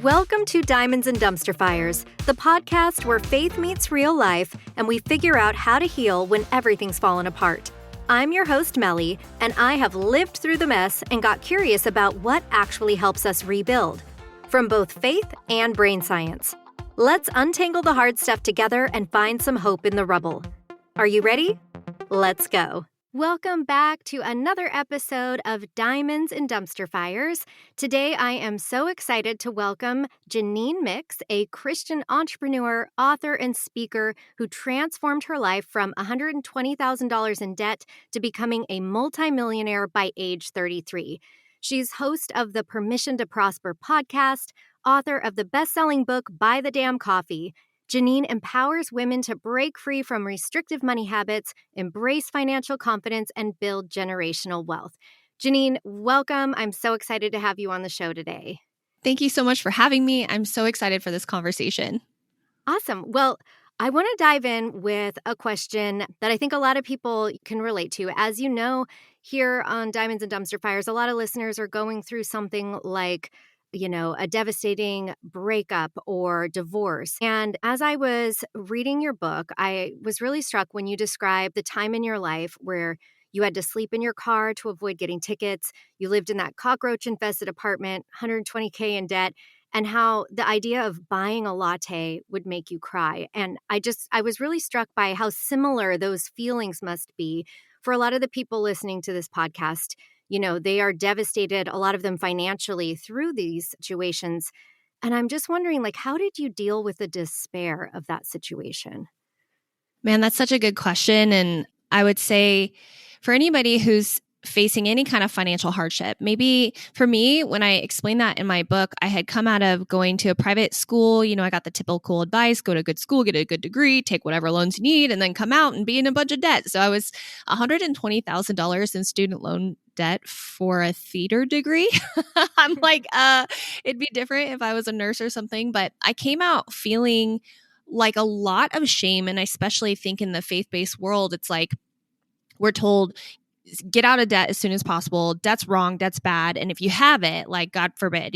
Welcome to Diamonds and Dumpster Fires, the podcast where faith meets real life and we figure out how to heal when everything's fallen apart. I'm your host, Melie, and I have lived through the mess and got curious about what actually helps us rebuild, from both faith and brain science. Let's untangle the hard stuff together and find some hope in the rubble. Are you ready? Let's go. Welcome back to another episode of Diamonds and Dumpster Fires. Today, I am so excited to welcome Janine Mix, a Christian entrepreneur, author, and speaker who transformed her life from $120,000 in debt to becoming a multimillionaire by age 33. She's host of the Permission to Prosper podcast, author of the best-selling book Buy the Damn Coffee. Janine empowers women to break free from restrictive money habits, embrace financial confidence, and build generational wealth. Janine, welcome. I'm so excited to have you on the show today. Thank you so much for having me. I'm so excited for this conversation. Awesome. Well, I want to dive in with a question that I think a lot of people can relate to. As you know, here on Diamonds and Dumpster Fires, a lot of listeners are going through something like a devastating breakup or divorce. And as I was reading your book, I was really struck when you described the time in your life where you had to sleep in your car to avoid getting tickets. You lived in that cockroach-infested apartment, $120K in debt, and how the idea of buying a latte would make you cry. And I was really struck by how similar those feelings must be for a lot of the people listening to this podcast. They are devastated, a lot of them financially, through these situations. And I'm just wondering, how did you deal with the despair of that situation? Man, that's such a good question. And I would say for anybody who's facing any kind of financial hardship, maybe for me, when I explained that in my book, I had come out of going to a private school. I got the typical advice, go to a good school, get a good degree, take whatever loans you need, and then come out and be in a bunch of debt. So I was $120,000 in student loan debt for a theater degree. I'm like, it'd be different if I was a nurse or something. But I came out feeling like a lot of shame. And I especially think in the faith-based world, it's like we're told, get out of debt as soon as possible. Debt's wrong. Debt's bad. And if you have it, God forbid,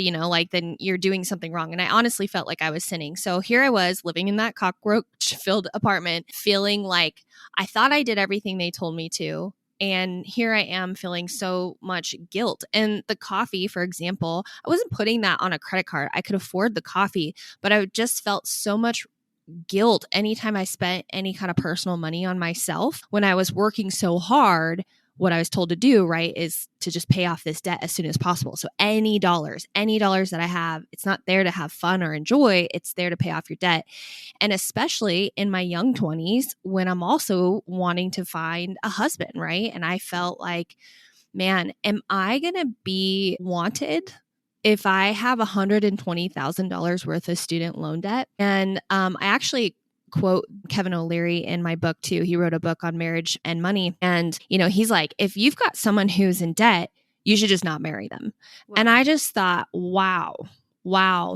then you're doing something wrong. And I honestly felt like I was sinning. So here I was living in that cockroach-filled apartment, feeling like I thought I did everything they told me to. And here I am feeling so much guilt. And the coffee, for example, I wasn't putting that on a credit card. I could afford the coffee, but I just felt so much guilt anytime I spent any kind of personal money on myself when I was working so hard. What I was told to do, right, is to just pay off this debt as soon as possible. So any dollars that I have, it's not there to have fun or enjoy. It's there to pay off your debt. And especially in my young 20s, when I'm also wanting to find a husband, right? And I felt like, man, am I going to be wanted if I have $120,000 worth of student loan debt? And I actually quote Kevin O'Leary in my book too. He wrote a book on marriage and money. And, he's like, if you've got someone who's in debt, you should just not marry them. Wow. And I just thought, wow.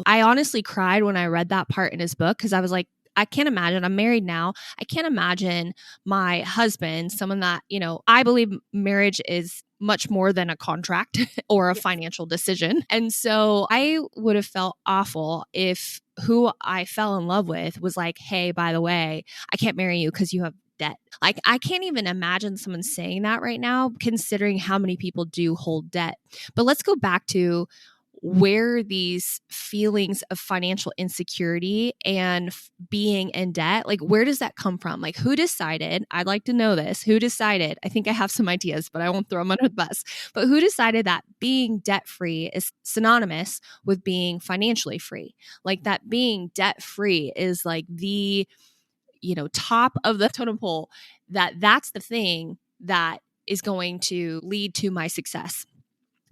I honestly cried when I read that part in his book because I was like, I can't imagine. I'm married now. I can't imagine my husband, someone that, I believe marriage is much more than a contract or a financial decision. And so I would have felt awful if who I fell in love with was like, hey, by the way, I can't marry you because you have debt. I can't even imagine someone saying that right now, considering how many people do hold debt. But let's go back to where these feelings of financial insecurity and being in debt, where does that come from? Who decided? I'd like to know this. Who decided? I think I have some ideas, but I won't throw them under the bus. But who decided that being debt-free is synonymous with being financially free? That being debt-free is the, top of the totem pole, that's the thing that is going to lead to my success.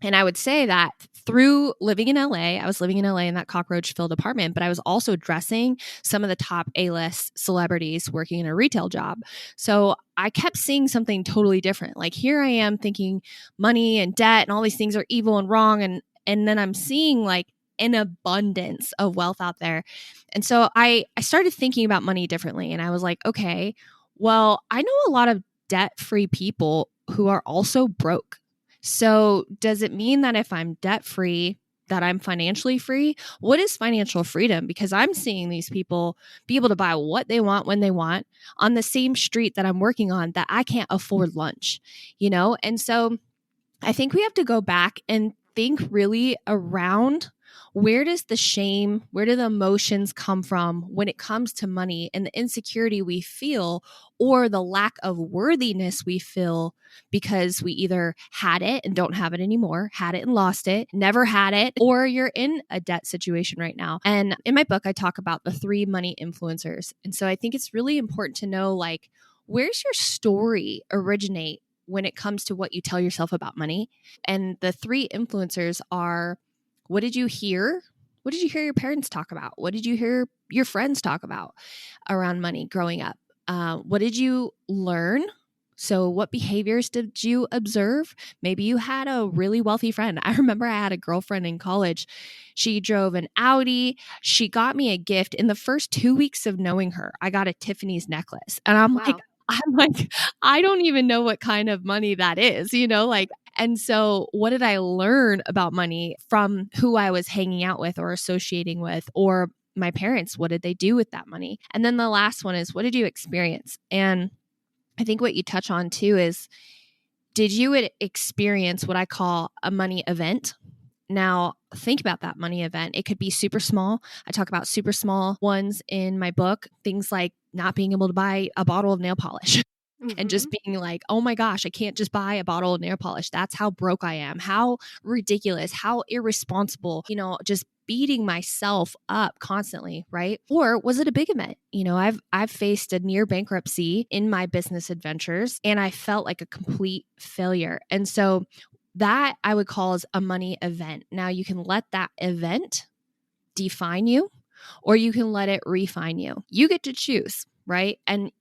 And I would say that through living in LA, I was living in LA in that cockroach-filled apartment, but I was also dressing some of the top A-list celebrities working in a retail job. So I kept seeing something totally different. Here I am thinking money and debt and all these things are evil and wrong. And then I'm seeing an abundance of wealth out there. And so I started thinking about money differently. And I was like, okay, well, I know a lot of debt-free people who are also broke. So does it mean that if I'm debt-free, that I'm financially free? What is financial freedom? Because I'm seeing these people be able to buy what they want when they want on the same street that I'm working on that I can't afford lunch, And so I think we have to go back and think really around where does the shame, where do the emotions come from when it comes to money and the insecurity we feel or the lack of worthiness we feel because we either had it and don't have it anymore, had it and lost it, never had it, or you're in a debt situation right now. And in my book, I talk about the 3 money influencers. And so I think it's really important to know, like, where's your story originate when it comes to what you tell yourself about money? And the 3 influencers are, what did you hear? What did you hear your parents talk about? What did you hear your friends talk about around money growing up? What did you learn? So what behaviors did you observe? Maybe you had a really wealthy friend. I remember I had a girlfriend in college. She drove an Audi. She got me a gift. In the first 2 weeks of knowing her, I got a Tiffany's necklace. And Wow. I'm like, I don't even know what kind of money that is, and so what did I learn about money from who I was hanging out with or associating with, or my parents? What did they do with that money? And then the last one is, what did you experience? And I think what you touch on too is, did you experience what I call a money event? Now, think about that money event. It could be super small. I talk about super small ones in my book, things like not being able to buy a bottle of nail polish and just being like, oh my gosh, I can't just buy a bottle of nail polish. That's how broke I am. How ridiculous, how irresponsible, just beating myself up constantly, right? Or was it a big event? I've faced a near bankruptcy in my business adventures, and I felt like a complete failure. And so that I would call as a money event. Now you can let that event define you, or you can let it refine you. You get to choose, right? And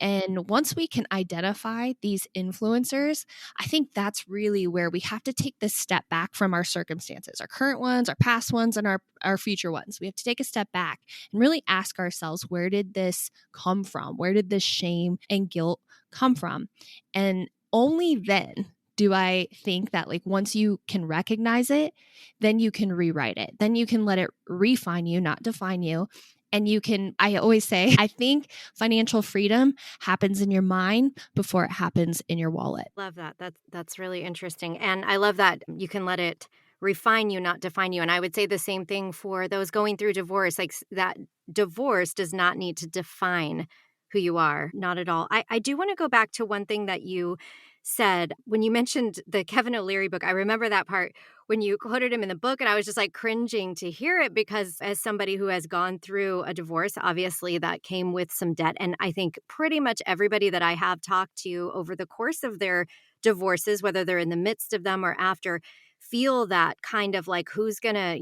once we can identify these influencers, I think that's really where we have to take this step back from our circumstances, our current ones, our past ones, and our future ones. We have to take a step back and really ask ourselves, where did this come from? Where did this shame and guilt come from? And only then do I think that, like, once you can recognize it, then you can rewrite it. Then you can let it refine you, not define you. And I always say, I think financial freedom happens in your mind before it happens in your wallet. Love that. That's really interesting. And I love that you can let it refine you, not define you. And I would say the same thing for those going through divorce. Like, that divorce does not need to define who you are. Not at all. I do want to go back to one thing that you said when you mentioned the Kevin O'Leary book. I remember that part when you quoted him in the book, and I was just like cringing to hear it, because as somebody who has gone through a divorce, obviously that came with some debt. And I think pretty much everybody that I have talked to over the course of their divorces, whether they're in the midst of them or after, feel that kind of like, who's gonna,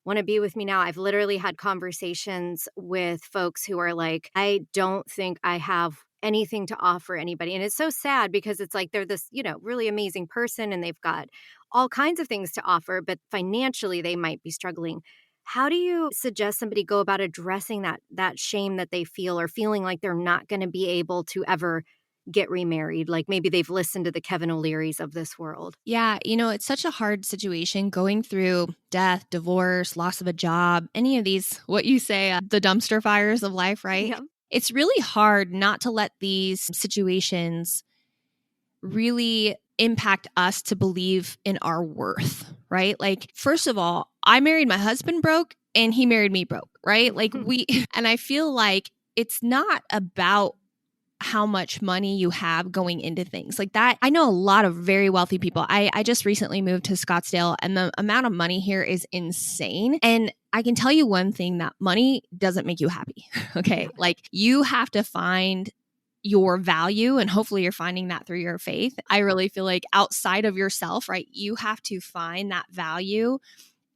want to be with me now. I've literally had conversations with folks who are like, I don't think I have anything to offer anybody. And it's so sad, because it's like they're this, really amazing person, and they've got all kinds of things to offer, but financially they might be struggling. How do you suggest somebody go about addressing that shame that they feel, or feeling like they're not going to be able to ever get remarried? Like, maybe they've listened to the Kevin O'Learys of this world. Yeah, it's such a hard situation going through death, divorce, loss of a job, any of these, what you say, the dumpster fires of life, right? Yeah. It's really hard not to let these situations really impact us to believe in our worth, right? Like, first of all, I married my husband broke and he married me broke, right? Like and I feel like it's not about how much money you have going into things like that. I know a lot of very wealthy people. I just recently moved to Scottsdale, and the amount of money here is insane. And I can tell you one thing, that money doesn't make you happy. Okay. Like, you have to find your value, and hopefully you're finding that through your faith. I really feel like outside of yourself, right? You have to find that value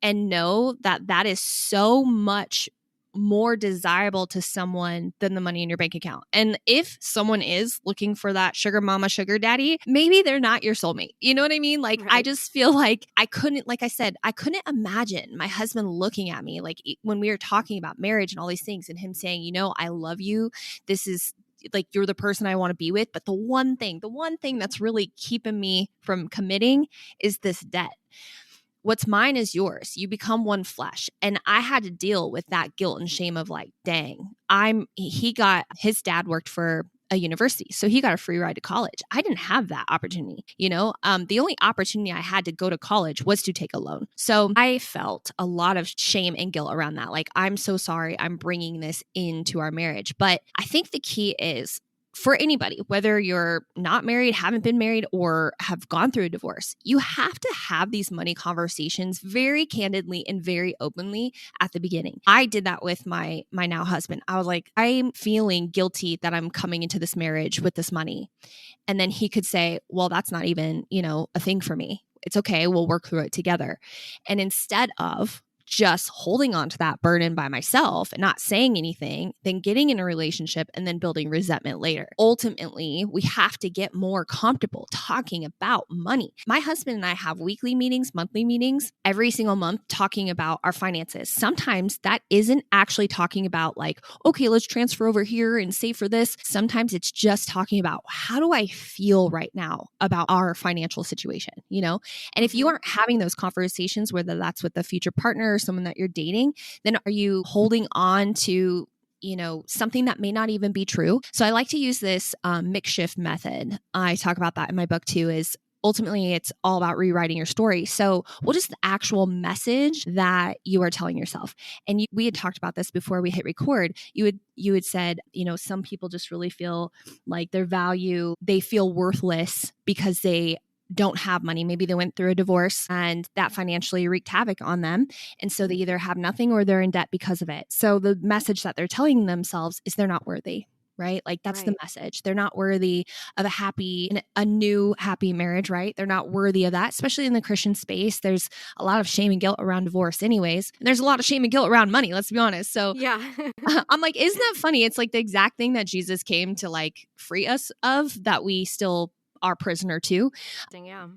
and know that that is so much more desirable to someone than the money in your bank account. And if someone is looking for that sugar mama, sugar daddy, maybe they're not your soulmate. You know what I mean? Like, right. I just feel like like I said, I couldn't imagine my husband looking at me, like, when we were talking about marriage and all these things, and him saying, I love you. This is like, you're the person I want to be with. But the one thing that's really keeping me from committing is this debt. what's mine is yours. You become one flesh. And I had to deal with that guilt and shame of like, dang, his dad worked for a university. So he got a free ride to college. I didn't have that opportunity. The only opportunity I had to go to college was to take a loan. So I felt a lot of shame and guilt around that. Like, I'm so sorry I'm bringing this into our marriage. But I think the key is, for anybody, whether you're not married, haven't been married, or have gone through a divorce, you have to have these money conversations very candidly and very openly at the beginning. I did that with my now husband. I was like, I'm feeling guilty that I'm coming into this marriage with this money. And then he could say, well, that's not even, a thing for me. It's okay. We'll work through it together. And instead of just holding on to that burden by myself and not saying anything, then getting in a relationship and then building resentment later. Ultimately, we have to get more comfortable talking about money. My husband and I have weekly meetings, monthly meetings, every single month talking about our finances. Sometimes that isn't actually talking about like, okay, let's transfer over here and save for this. Sometimes it's just talking about, how do I feel right now about our financial situation, And if you aren't having those conversations, whether that's with a future partner or someone that you're dating, then are you holding on to something that may not even be true? So I like to use this mix shift method. I talk about that in my book too, is ultimately it's all about rewriting your story. So what is the actual message that you are telling yourself? And we had talked about this before we hit record. You had said, some people just really feel like they feel worthless because they don't have money. Maybe they went through a divorce and that financially wreaked havoc on them. And so they either have nothing or they're in debt because of it. So the message that they're telling themselves is they're not worthy, right? Like that's the message. They're not worthy of a new happy marriage, right? They're not worthy of that, especially in the Christian space. There's a lot of shame and guilt around divorce anyways. And there's a lot of shame and guilt around money, let's be honest. So yeah. I'm like, isn't that funny? It's like the exact thing that Jesus came to like free us of, that we still are prisoner to. Yeah.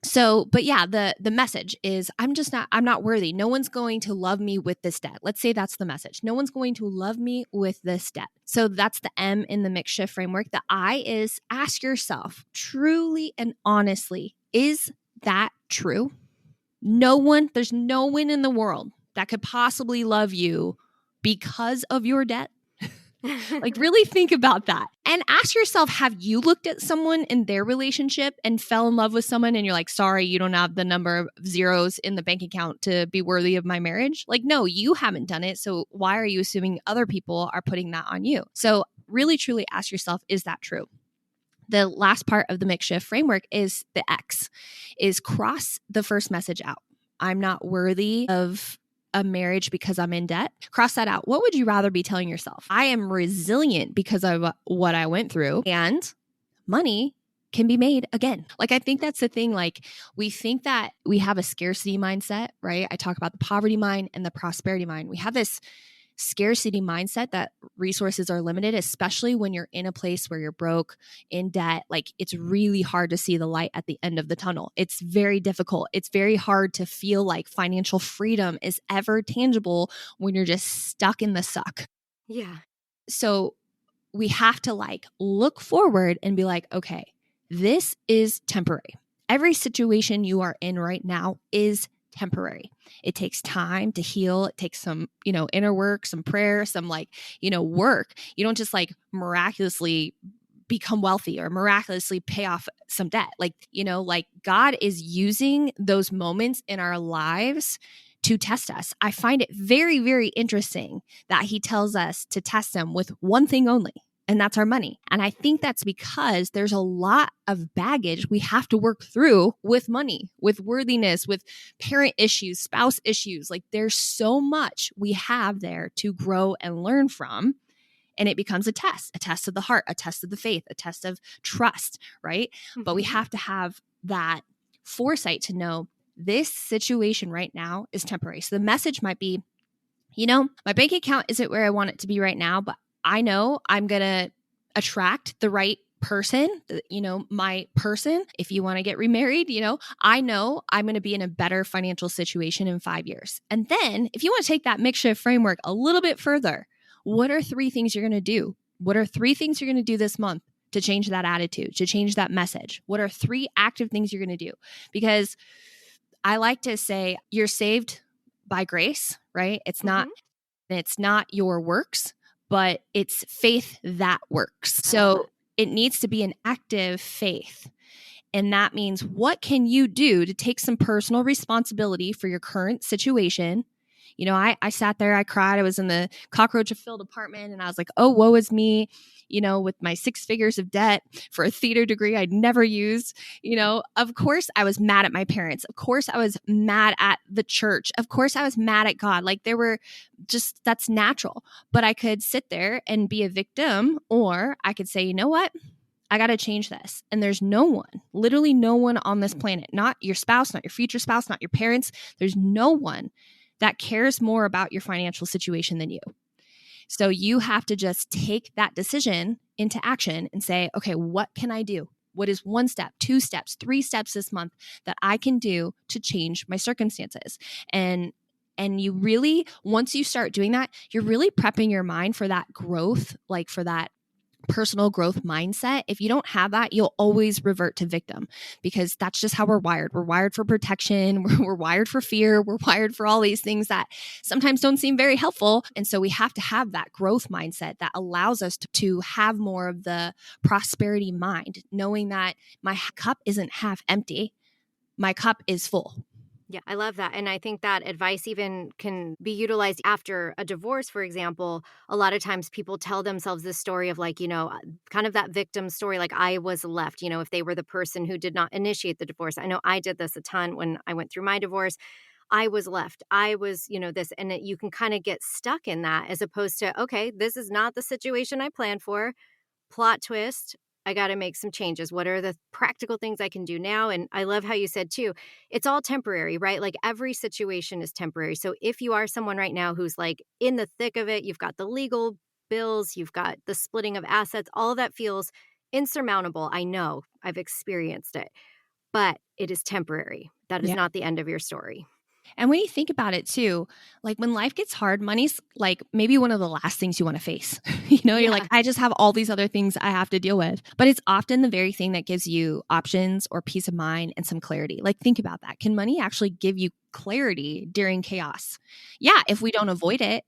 So, but yeah, the message is I'm not worthy. No one's going to love me with this debt. Let's say that's the message. No one's going to love me with this debt. So that's the M in the mix shift framework. The I is, ask yourself truly and honestly, is that true? There's no one in the world that could possibly love you because of your debt. Like, really think about that and ask yourself, have you looked at someone in their relationship and fell in love with someone and you're like, sorry, you don't have the number of zeros in the bank account to be worthy of my marriage? Like, no, you haven't done it. So why are you assuming other people are putting that on you? So really, truly ask yourself, is that true? The last part of the mix shift framework is the X, is cross the first message out. I'm not worthy of a marriage because I'm in debt. Cross that out. What would you rather be telling yourself? I am resilient because of what I went through, and money can be made again. Like, I think that's the thing. Like, we think that we have a scarcity mindset, right? I talk about the poverty mind and the prosperity mind. We have this scarcity mindset that resources are limited, especially when you're in a place where you're broke, in debt. Like, it's really hard to see the light at the end of the tunnel. It's very difficult. It's very hard to feel like financial freedom is ever tangible when you're just stuck in the suck. Yeah. So we have to like look forward and be like, okay, this is temporary. Every situation you are in right now is temporary. It takes time to heal. It takes some, inner work, some prayer, some work. You don't just like miraculously become wealthy or miraculously pay off some debt. Like God is using those moments in our lives to test us. I find it very, very interesting that he tells us to test them with one thing only, and that's our money. And I think that's because there's a lot of baggage we have to work through with money, with worthiness, with parent issues, spouse issues. Like, there's so much we have there to grow and learn from. And it becomes a test of the heart, a test of the faith, a test of trust, right? Mm-hmm. But we have to have that foresight to know this situation right now is temporary. So the message might be, my bank account isn't where I want it to be right now, but I know I'm going to attract the right person, my person. If you want to get remarried, I know I'm going to be in a better financial situation in 5 years. And then if you want to take that mix shift framework a little bit further, what are 3 things you're going to do? What are 3 things you're going to do this month to change that attitude, to change that message? What are 3 active things you're going to do? Because I like to say you're saved by grace, right? It's not your works, but it's faith that works. So it needs to be an active faith. And that means, what can you do to take some personal responsibility for your current situation? You know, I sat there, I cried. I was in the cockroach-filled apartment and I was like, oh, woe is me, you know, with my 6 figures of debt for a theater degree I'd never used. You know, of course I was mad at my parents. Of course I was mad at the church. Of course I was mad at God. Like, there were just, that's natural. But I could sit there and be a victim, or I could say, you know what? I got to change this. And there's no one, literally no one on this planet, not your spouse, not your future spouse, not your parents. There's no one that cares more about your financial situation than you. So you have to just take that decision into action and say, okay, what can I do? What is 1 step, 2 steps, 3 steps this month that I can do to change my circumstances? And you really, once you start doing that, you're really prepping your mind for that growth, like for that personal growth mindset. If you don't have that, you'll always revert to victim, because that's just how we're wired. We're wired for protection. We're wired for fear. We're wired for all these things that sometimes don't seem very helpful. And so we have to have that growth mindset that allows us to have more of the prosperity mind, knowing that my cup isn't half empty. My cup is full. Yeah, I love that. And I think that advice even can be utilized after a divorce, for example. A lot of times people tell themselves this story of like, you know, kind of that victim story, like I was left, you know, if they were the person who did not initiate the divorce. I know I did this a ton when I went through my divorce. I was left. I was, you know, this, and you can kind of get stuck in that, as opposed to, okay, this is not the situation I planned for. Plot twist. I got to make some changes. What are the practical things I can do now? And I love how you said too, it's all temporary, right? Like every situation is temporary. So if you are someone right now who's like in the thick of it, you've got the legal bills, you've got the splitting of assets, all of that feels insurmountable. I know, I've experienced it, but it is temporary. That is not the end of your story. And when you think about it too, like when life gets hard, money's like maybe one of the last things you want to face. You know, you're like, I just have all these other things I have to deal with. But it's often the very thing that gives you options or peace of mind and some clarity. Like, think about that. Can money actually give you clarity during chaos? Yeah, if we don't avoid it.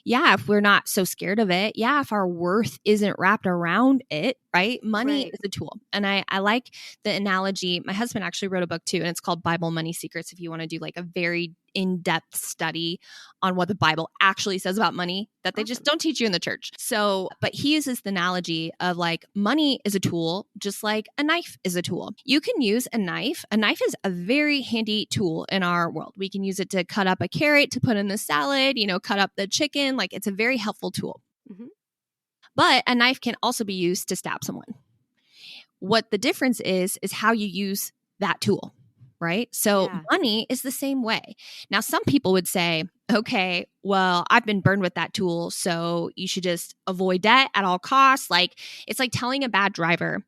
Yeah, if we're not so scared of it. Yeah, if our worth isn't wrapped around it, right? Money is a tool. And I like the analogy. My husband actually wrote a book too, and it's called Bible Money Secrets, if you want to do like a very in-depth study on what the Bible actually says about money that they just don't teach you in the church. So, but he uses the analogy of like money is a tool, just like a knife is a tool. You can use a knife. A knife is a very handy tool in our world. We can use it to cut up a carrot, to put in the salad, you know, cut up the chicken. Like, it's a very helpful tool. Mm-hmm. But a knife can also be used to stab someone. What the difference is how you use that tool. Right? So money is the same way. Now, some people would say, okay, well, I've been burned with that tool, so you should just avoid debt at all costs. Like, it's like telling a bad driver,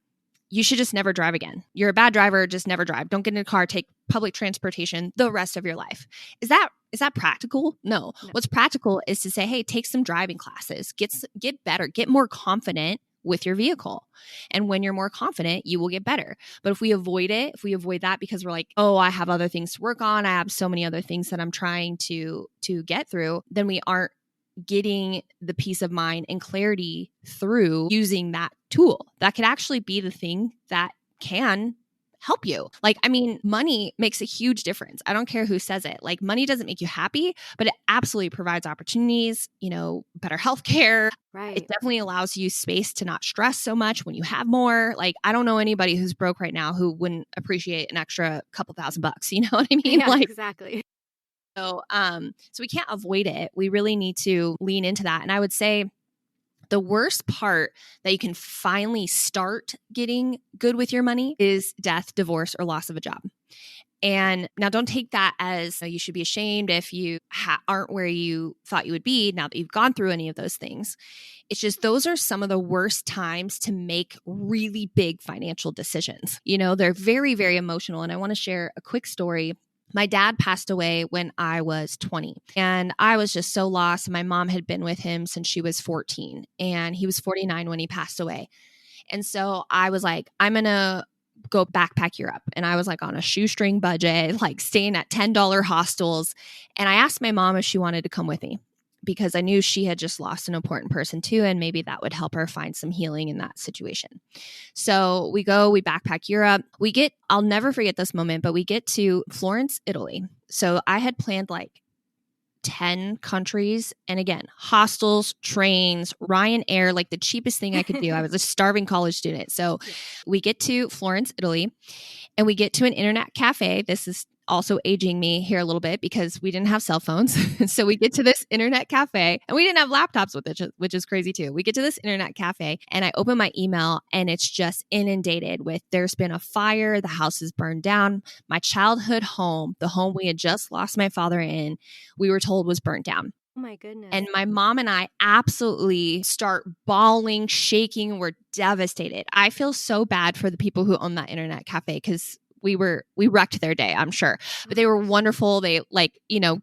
you should just never drive again. You're a bad driver, just never drive. Don't get in a car, take public transportation the rest of your life. Is that practical? No. What's practical is to say, hey, take some driving classes, get better, get more confident with your vehicle. And when you're more confident, you will get better. But if we avoid that because we're like, oh, I have other things to work on, I have so many other things that I'm trying to get through, then we aren't getting the peace of mind and clarity through using that tool. That could actually be the thing that can help you. Like, I mean, money makes a huge difference. I don't care who says it. Like, money doesn't make you happy, but it absolutely provides opportunities, you know, better healthcare. Right. It definitely allows you space to not stress so much when you have more. Like, I don't know anybody who's broke right now who wouldn't appreciate an extra couple $1,000. You know what I mean? Yeah, like, exactly. So we can't avoid it. We really need to lean into that. And I would say the worst part that you can finally start getting good with your money is death, divorce, or loss of a job. And now, don't take that as you should be ashamed if you aren't where you thought you would be now that you've gone through any of those things. It's just those are some of the worst times to make really big financial decisions. You know, they're very, very emotional. And I want to share a quick story. My dad passed away when I was 20, and I was just so lost. My mom had been with him since she was 14, and he was 49 when he passed away. And so I was like, I'm going to go backpack Europe. And I was like on a shoestring budget, like staying at $10 hostels. And I asked my mom if she wanted to come with me because I knew she had just lost an important person too. And maybe that would help her find some healing in that situation. So we backpack Europe. I'll never forget this moment, but we get to Florence, Italy. So I had planned like 10 countries. And again, hostels, trains, Ryanair, like the cheapest thing I could do. I was a starving college student. So we get to Florence, Italy, and we get to an internet cafe. This is also aging me here a little bit because we didn't have cell phones. So we get to this internet cafe and we didn't have laptops with it, which is crazy too. We get to this internet cafe and I open my email and it's just inundated with there's been a fire. The house is burned down. My childhood home, the home we had just lost my father in, we were told was burnt down. Oh my goodness. And my mom and I absolutely start bawling, shaking. We're devastated. I feel so bad for the people who own that internet cafe because we wrecked their day, I'm sure. But they were wonderful. They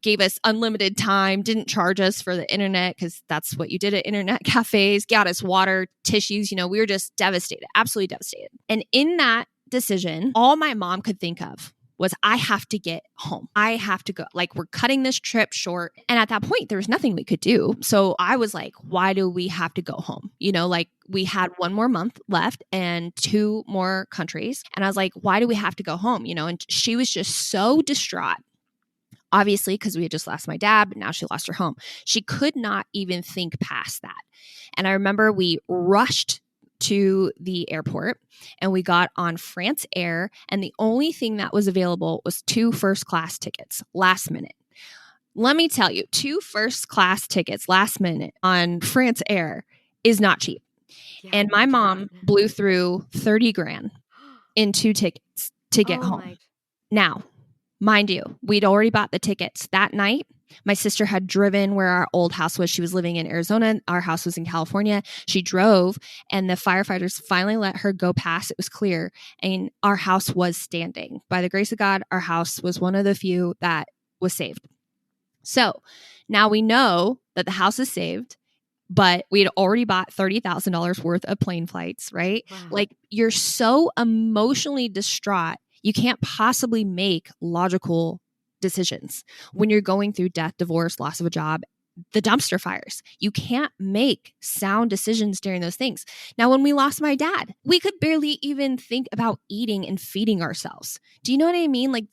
gave us unlimited time, didn't charge us for the internet because that's what you did at internet cafes, got us water, tissues. We were just devastated, absolutely devastated. And in that decision, all my mom could think of was I have to get home. I have to go. Like, we're cutting this trip short. And at that point, there was nothing we could do. So I was like, why do we have to go home? We had 1 more month left and 2 more countries. And I was like, why do we have to go home? And she was just so distraught. Obviously, because we had just lost my dad, but now she lost her home. She could not even think past that. And I remember we rushed to the airport and we got on France Air, and the only thing that was available was 2 first-class tickets last minute. Let me tell you, 2 first-class tickets last minute on France Air is not cheap. Yeah, and my mom blew through 30 grand in 2 tickets to get home. Now, mind you, we'd already bought the tickets that night. My sister had driven where our old house was. She was living in Arizona. Our house was in California. She drove and the firefighters finally let her go past. It was clear. And our house was standing. By the grace of God, our house was one of the few that was saved. So now we know that the house is saved, but we had already bought $30,000 worth of plane flights, right? Wow. Like, you're so emotionally distraught. You can't possibly make logical decisions when you're going through death, divorce, loss of a job, the dumpster fires. You can't make sound decisions during those things. Now, when we lost my dad, we could barely even think about eating and feeding ourselves. Do you know what I mean? Like,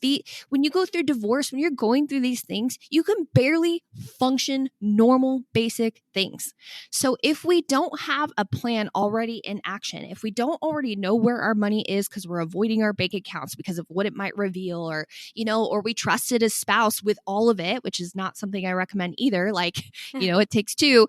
when you go through divorce, when you're going through these things, you can barely function normal, basic things. So if we don't have a plan already in action, if we don't already know where our money is because we're avoiding our bank accounts because of what it might reveal, or we trusted a spouse with all of it, which is not something I recommend either. Like, it takes 2,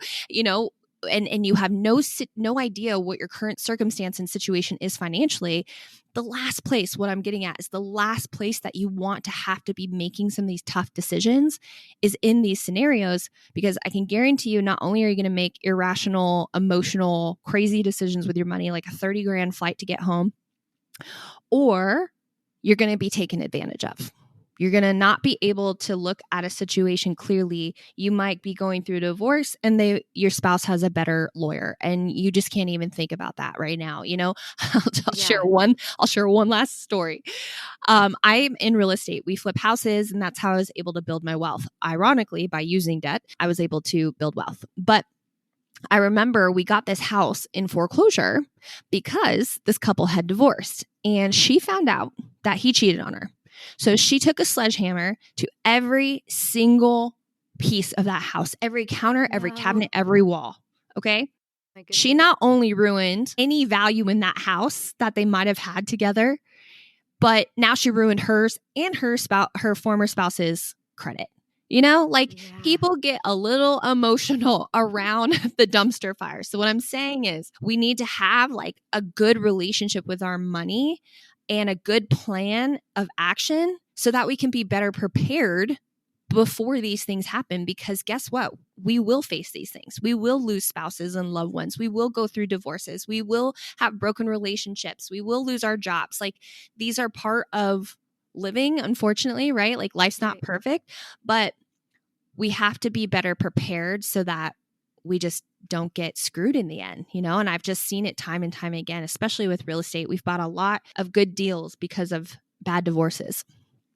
and you have no idea what your current circumstance and situation is financially. The last place, what I'm getting at is the last place that you want to have to be making some of these tough decisions is in these scenarios, because I can guarantee you, not only are you going to make irrational, emotional, crazy decisions with your money, like a 30 grand flight to get home, or you're going to be taken advantage of. You're going to not be able to look at a situation clearly. You might be going through a divorce and your spouse has a better lawyer, and you just can't even think about that right now. I'll share one last story. I'm in real estate. We flip houses, and that's how I was able to build my wealth. Ironically, by using debt, I was able to build wealth. But I remember we got this house in foreclosure because this couple had divorced, and she found out that he cheated on her. So she took a sledgehammer to every single piece of that house, every counter, every cabinet, every wall. Okay. She not only ruined any value in that house that they might have had together, but now she ruined hers and her former spouse's credit. People get a little emotional around the dumpster fire. So what I'm saying is we need to have like a good relationship with our money and a good plan of action so that we can be better prepared before these things happen. Because guess what? We will face these things. We will lose spouses and loved ones. We will go through divorces. We will have broken relationships. We will lose our jobs. Like, these are part of living, unfortunately, right? Like, life's not perfect, but we have to be better prepared so that we just don't get screwed in the end, and I've just seen it time and time again, especially with real estate. We've bought a lot of good deals because of bad divorces.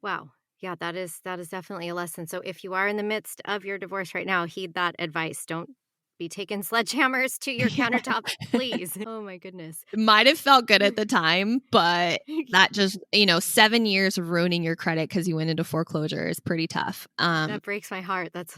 Wow. Yeah, that is definitely a lesson. So if you are in the midst of your divorce right now, heed that advice. Don't be taking sledgehammers to your countertops, please. Oh my goodness. It might have felt good at the time, but that just, 7 years of ruining your credit because you went into foreclosure is pretty tough. That breaks my heart. That's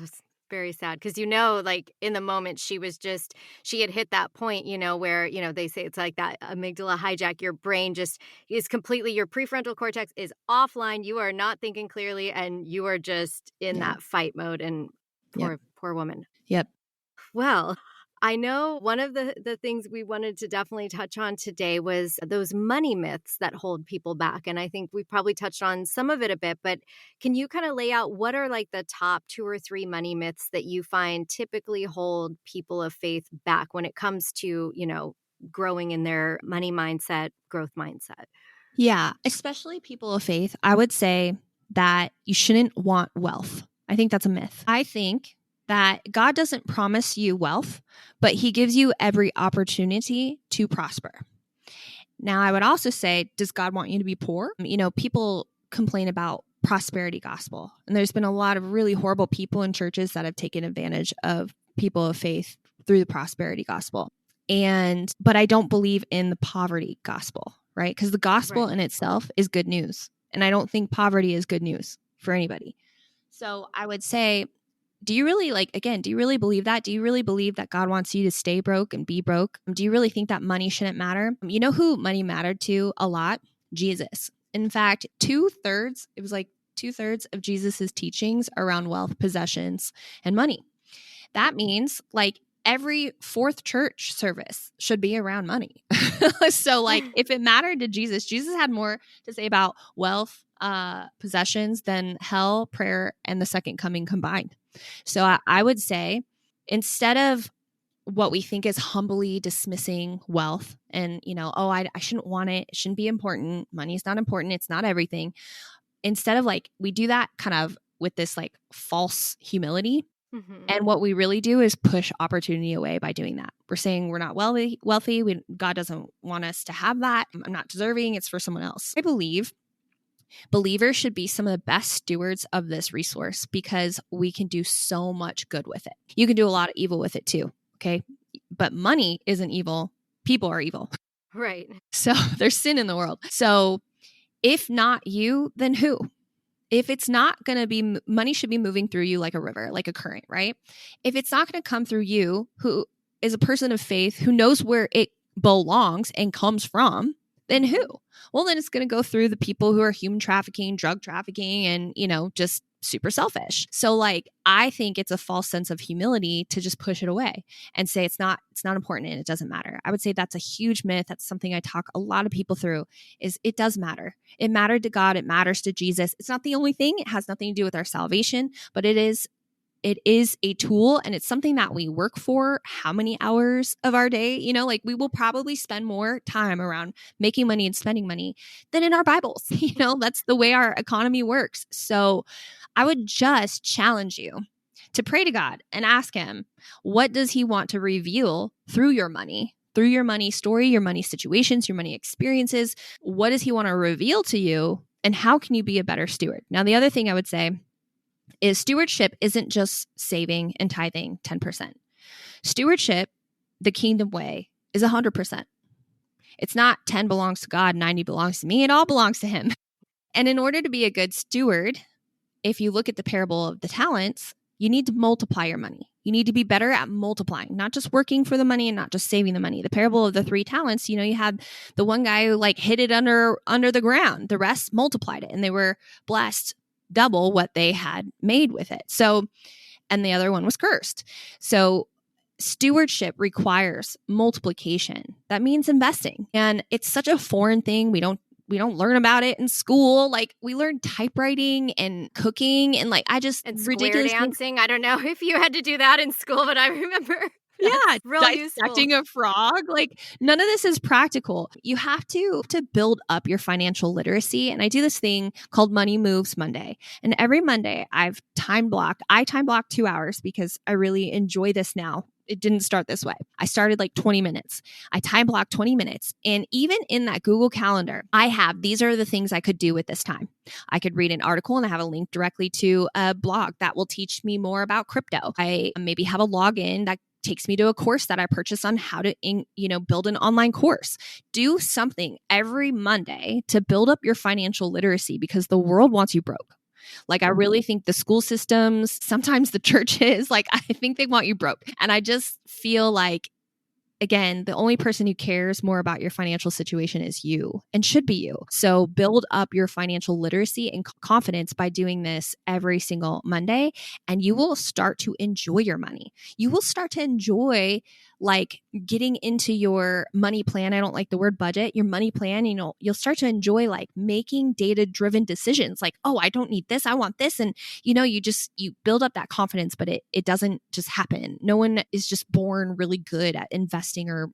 very sad because, like in the moment she had hit that point, where, they say it's like that amygdala hijack. Your brain just is completely, your prefrontal cortex is offline. You are not thinking clearly and you are just in that fight mode. And poor woman. Yep. Well, I know one of the things we wanted to definitely touch on today was those money myths that hold people back. And I think we probably touched on some of it a bit, but can you kind of lay out what are like the top 2 or 3 money myths that you find typically hold people of faith back when it comes to, growing in their money mindset, growth mindset? Yeah, especially people of faith. I would say that you shouldn't want wealth. I think that's a myth. I think that God doesn't promise you wealth, but he gives you every opportunity to prosper. Now, I would also say, does God want you to be poor? People complain about prosperity gospel, and there's been a lot of really horrible people in churches that have taken advantage of people of faith through the prosperity gospel. But I don't believe in the poverty gospel, right? Because the gospel in itself is good news. And I don't think poverty is good news for anybody. So I would say, do you really believe that? Do you really believe that God wants you to stay broke and be broke? Do you really think that money shouldn't matter? You know who money mattered to a lot? Jesus. In fact, 2/3 of Jesus's teachings around wealth, possessions, and money. That means every 4th church service should be around money. So if it mattered to Jesus had more to say about wealth, possessions than hell, prayer, and the second coming combined. So I would say, instead of what we think is humbly dismissing wealth and, I shouldn't want it. It shouldn't be important. Money is not important. It's not everything. Instead of we do that kind of with this false humility. Mm-hmm. And what we really do is push opportunity away by doing that. We're saying we're not wealthy. God doesn't want us to have that. I'm not deserving. It's for someone else. I believe believers should be some of the best stewards of this resource because we can do so much good with it. You can do a lot of evil with it too, okay? But money isn't evil. People are evil. Right. So there's sin in the world. So if not you, then who? If it's not going to be, money should be moving through you like a river, like a current, right? If it's not going to come through you, who is a person of faith, who knows where it belongs and comes from, then who? Well, then it's going to go through the people who are human trafficking, drug trafficking, and, just super selfish. So I think it's a false sense of humility to just push it away and say it's not important and it doesn't matter. I would say that's a huge myth. That's something I talk a lot of people through, is it does matter. It mattered to God. It matters to Jesus. It's not the only thing. It has nothing to do with our salvation, but it is a tool, and it's something that we work for how many hours of our day. We will probably spend more time around making money and spending money than in our Bibles. That's the way our economy works. So I would just challenge you to pray to God and ask him, what does he want to reveal through your money story, your money situations, your money experiences? What does he want to reveal to you? And how can you be a better steward? Now, the other thing I would say is stewardship isn't just saving and tithing 10%. Stewardship, the kingdom way, is 100%. It's not 10 belongs to God, 90 belongs to me. It all belongs to him. And in order to be a good steward, if you look at the parable of the talents, you need to multiply your money. You need to be better at multiplying, not just working for the money and not just saving the money. The parable of the 3 talents, you had the one guy who hid it under the ground. The rest multiplied it and they were blessed double what they had made with it. So, and the other one was cursed. So stewardship requires multiplication. That means investing. And it's such a foreign thing. We don't learn about it in school. We learn typewriting and cooking and and square dancing. I don't know if you had to do that in school, but I remember. Yeah, dissecting a frog. None of this is practical. You have to build up your financial literacy. And I do this thing called Money Moves Monday. And every Monday I time block 2 hours because I really enjoy this now. it didn't start this way. I started like 20 minutes. I time blocked 20 minutes. And even in that Google Calendar, these are the things I could do with this time. I could read an article and I have a link directly to a blog that will teach me more about crypto. I maybe have a login that takes me to a course that I purchased on how to, build an online course. Do something every Monday to build up your financial literacy because the world wants you broke. Like, I really think the school systems, sometimes the churches, like, I think they want you broke. And I just feel like, again, the only person who cares more about your financial situation is you and should be you. So build up your financial literacy and confidence by doing this every single Monday, and you will start to enjoy your money. You will start to enjoy like getting into your money plan. I don't like the word budget, your money plan. You'll start to enjoy like making data-driven decisions like, oh, I don't need this, I want this. And you build up that confidence, but it doesn't just happen. No one is just born really good at investing or,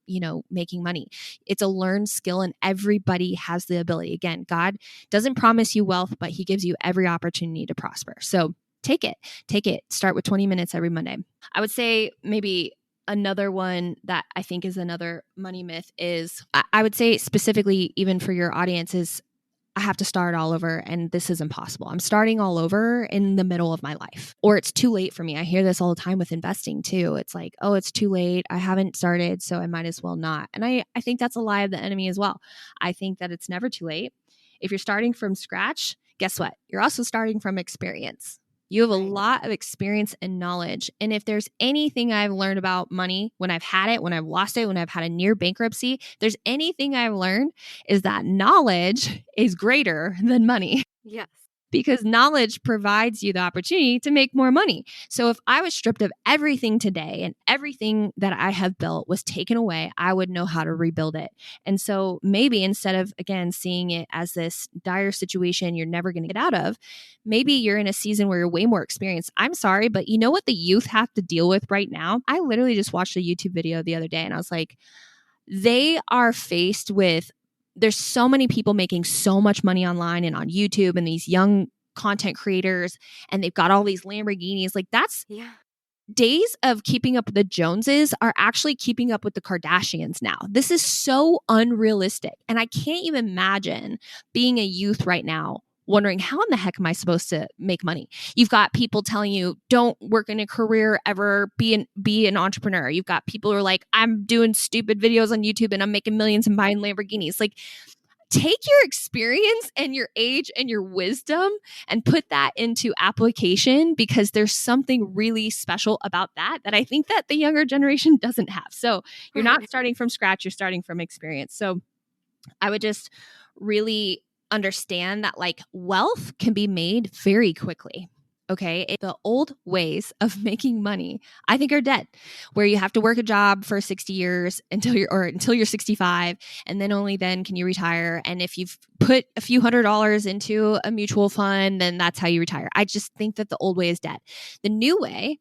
making money. It's a learned skill and everybody has the ability. Again, God doesn't promise you wealth, but he gives you every opportunity to prosper. So take it. Start with 20 minutes every Monday. I would say maybe another one that I think is another money myth is, I would say specifically even for your audience, is I have to start all over and this is impossible. I'm starting all over in the middle of my life, or it's too late for me. I hear this all the time with investing too. It's like, oh, it's too late. I haven't started, so I might as well not. And I think that's a lie of the enemy as well. I think that it's never too late. If you're starting from scratch, guess what? You're also starting from experience. You have a lot of experience and knowledge. And if there's anything I've learned about money, when I've had it, when I've lost it, when I've had a near bankruptcy, there's anything I've learned is that knowledge is greater than money. Yes. Because knowledge provides you the opportunity to make more money. So if I was stripped of everything today and everything that I have built was taken away, I would know how to rebuild it. And so maybe instead of, again, seeing it as this dire situation you're never going to get out of, maybe you're in a season where you're way more experienced. I'm sorry, but you know what the youth have to deal with right now? I literally just watched a YouTube video the other day and I was like, they are faced with, there's so many people making so much money online and on YouTube and these young content creators, and they've got all these Lamborghinis. Like, that's days of keeping up with the Joneses are actually keeping up with the Kardashians now. This is so unrealistic. And I can't even imagine being a youth right now wondering, how in the heck am I supposed to make money? You've got people telling you, don't work in a career ever, be an entrepreneur. You've got people who are like, I'm doing stupid videos on YouTube and I'm making millions and buying Lamborghinis. Like, take your experience and your age and your wisdom and put that into application, because there's something really special about that I think that the younger generation doesn't have. So you're not starting from scratch, you're starting from experience. So I would just really understand that like wealth can be made very quickly. Okay. The old ways of making money, I think, are dead, where you have to work a job for 60 years until you're 65. And then only then can you retire. And if you've put a few $100s into a mutual fund, then that's how you retire. I just think that the old way is dead. The new way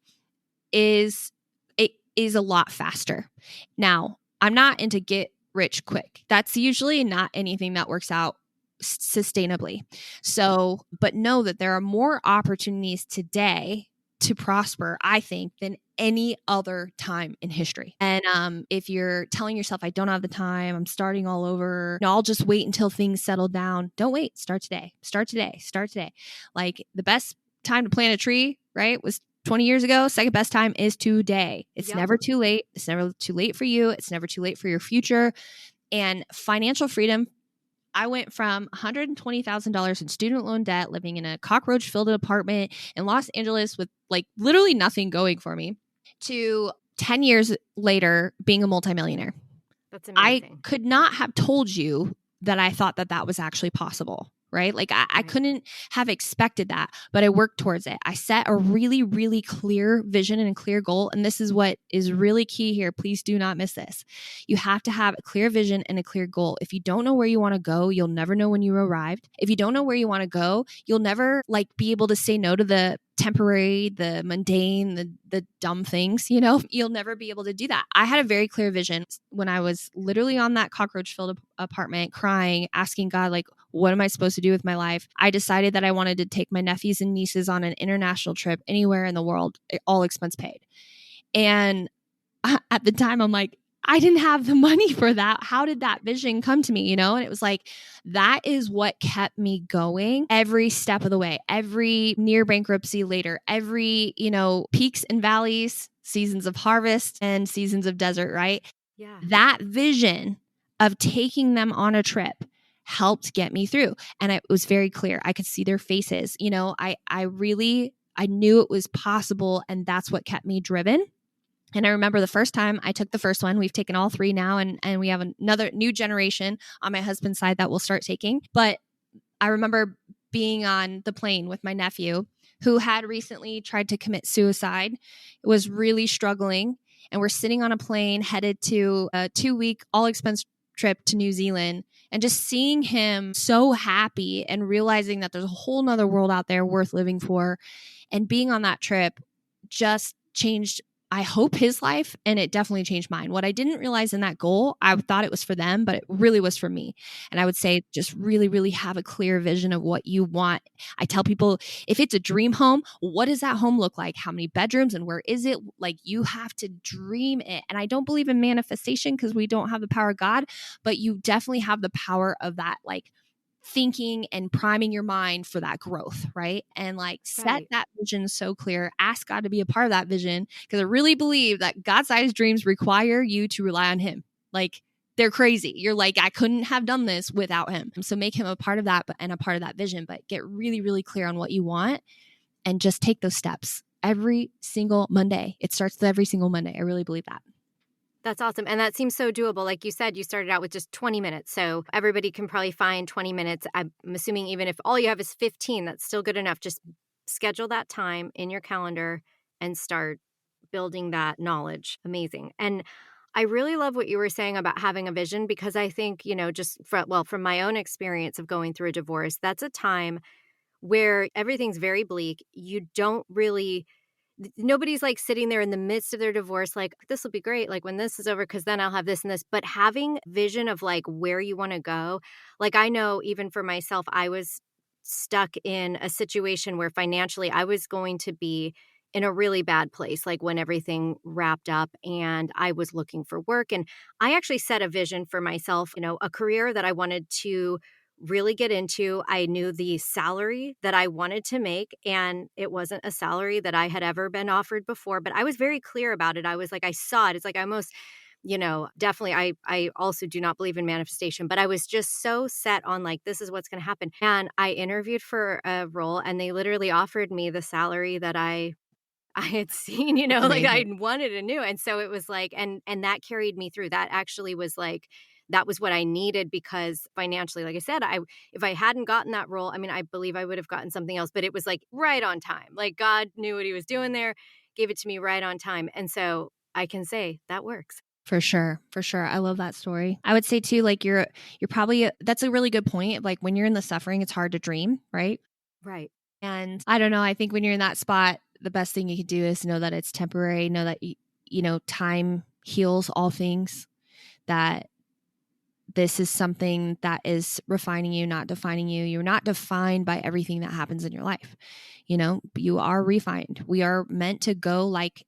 is a lot faster. Now, I'm not into get rich quick. That's usually not anything that works out sustainably. So, but know that there are more opportunities today to prosper, I think, than any other time in history. And if you're telling yourself, I don't have the time, I'm starting all over, no, I'll just wait until things settle down. Don't wait. Start today. Like, the best time to plant a tree, right, was 20 years ago. Second best time is today. It's never too late. It's never too late for you. It's never too late for your future. And financial freedom, I went from $120,000 in student loan debt, living in a cockroach-filled apartment in Los Angeles with like literally nothing going for me, to 10 years later being a multimillionaire. That's amazing. I could not have told you that I thought that that was actually possible. Right? Like I couldn't have expected that, but I worked towards it. I set a really, really clear vision and a clear goal. And this is what is really key here. Please do not miss this. You have to have a clear vision and a clear goal. If you don't know where you want to go, you'll never know when you arrived. If you don't know where you want to go, you'll never like be able to say no to the temporary, the mundane, the dumb things, you'll never be able to do that. I had a very clear vision when I was literally on that cockroach-filled apartment, crying, asking God, like, what am I supposed to do with my life? I decided that I wanted to take my nephews and nieces on an international trip anywhere in the world, all expense paid. And at the time, I'm like, I didn't have the money for that. How did that vision come to me? And it was like, that is what kept me going every step of the way, every near bankruptcy later, every, peaks and valleys, seasons of harvest and seasons of desert, right? Yeah. That vision of taking them on a trip helped get me through. And it was very clear. I could see their faces. I knew it was possible, and that's what kept me driven. And I remember the first time I took the first one. We've taken all 3 now, and we have another new generation on my husband's side that we'll start taking. But I remember being on the plane with my nephew who had recently tried to commit suicide, was really struggling. And we're sitting on a plane headed to a 2-week all-expense trip to New Zealand, and just seeing him so happy and realizing that there's a whole nother world out there worth living for. And being on that trip just changed, I hope, his life, and it definitely changed mine. What I didn't realize in that goal, I thought it was for them, but it really was for me. And I would say just really, really have a clear vision of what you want. I tell people, if it's a dream home, what does that home look like? How many bedrooms and where is it? Like, you have to dream it. And I don't believe in manifestation because we don't have the power of God, but you definitely have the power of that, like, thinking and priming your mind for that growth, right? And like set that vision so clear, ask God to be a part of that vision, because I really believe that God-sized dreams require you to rely on him. Like, they're crazy. You're like, I couldn't have done this without him. So make him a part of that and a part of that vision, but get really, really clear on what you want and just take those steps every single Monday. It starts with every single Monday. I really believe that. That's awesome. And that seems so doable. Like you said, you started out with just 20 minutes. So everybody can probably find 20 minutes. I'm assuming even if all you have is 15, that's still good enough. Just schedule that time in your calendar and start building that knowledge. Amazing. And I really love what you were saying about having a vision, because I think, from my own experience of going through a divorce, that's a time where everything's very bleak. You don't really... Nobody's like sitting there in the midst of their divorce, like, this will be great, like when this is over, because then I'll have this and this. But having vision of like where you want to go, like I know even for myself, I was stuck in a situation where financially I was going to be in a really bad place, like when everything wrapped up and I was looking for work. And I actually set a vision for myself, a career that I wanted to really get into. I knew the salary that I wanted to make, and it wasn't a salary that I had ever been offered before, but I was very clear about it. I was like, I saw it. It's like I almost, definitely, I also do not believe in manifestation, but I was just so set on like, this is what's going to happen. And I interviewed for a role, and they literally offered me the salary that I had seen, like I wanted and knew. And so it was like, and that carried me through. That actually was like, that was what I needed, because financially, like I said, if I hadn't gotten that role, I mean, I believe I would have gotten something else, but it was like right on time. Like God knew what he was doing there, gave it to me right on time. And so I can say that works. For sure. For sure. I love that story. I would say too, like you're probably, that's a really good point. Like when you're in the suffering, it's hard to dream, right? Right. And I don't know, I think when you're in that spot, the best thing you can do is know that it's temporary, know that, time heals all things, that this is something that is refining you, not defining you. You're not defined by everything that happens in your life. You are refined. We are meant to go like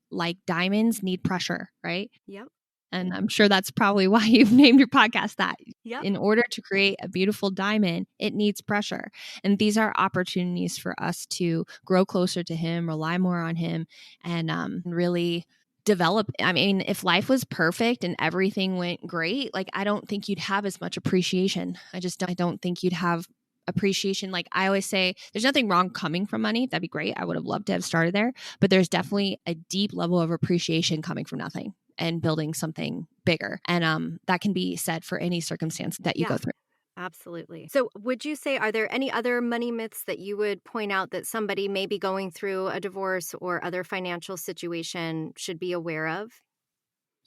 diamonds need pressure, right? Yep. And I'm sure that's probably why you've named your podcast that. Yep. In order to create a beautiful diamond, it needs pressure. And these are opportunities for us to grow closer to him, rely more on him, and really develop. I mean, if life was perfect and everything went great, like I don't think you'd have as much appreciation. I don't think you'd have appreciation. Like I always say, there's nothing wrong coming from money. That'd be great. I would have loved to have started there, but there's definitely a deep level of appreciation coming from nothing and building something bigger. And that can be said for any circumstance that you go through. Absolutely. So would you say, are there any other money myths that you would point out that somebody may be going through a divorce or other financial situation should be aware of?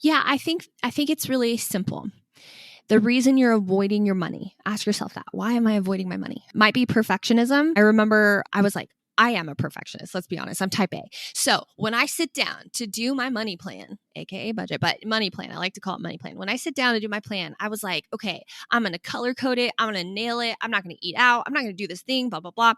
Yeah, I think it's really simple. The reason you're avoiding your money, ask yourself that. Why am I avoiding my money? Might be perfectionism. I remember I was like, I am a perfectionist. Let's be honest. I'm type A. So when I sit down to do my money plan, AKA budget, but money plan, I like to call it money plan. When I sit down to do my plan, I was like, okay, I'm going to color code it. I'm going to nail it. I'm not going to eat out. I'm not going to do this thing, blah, blah, blah.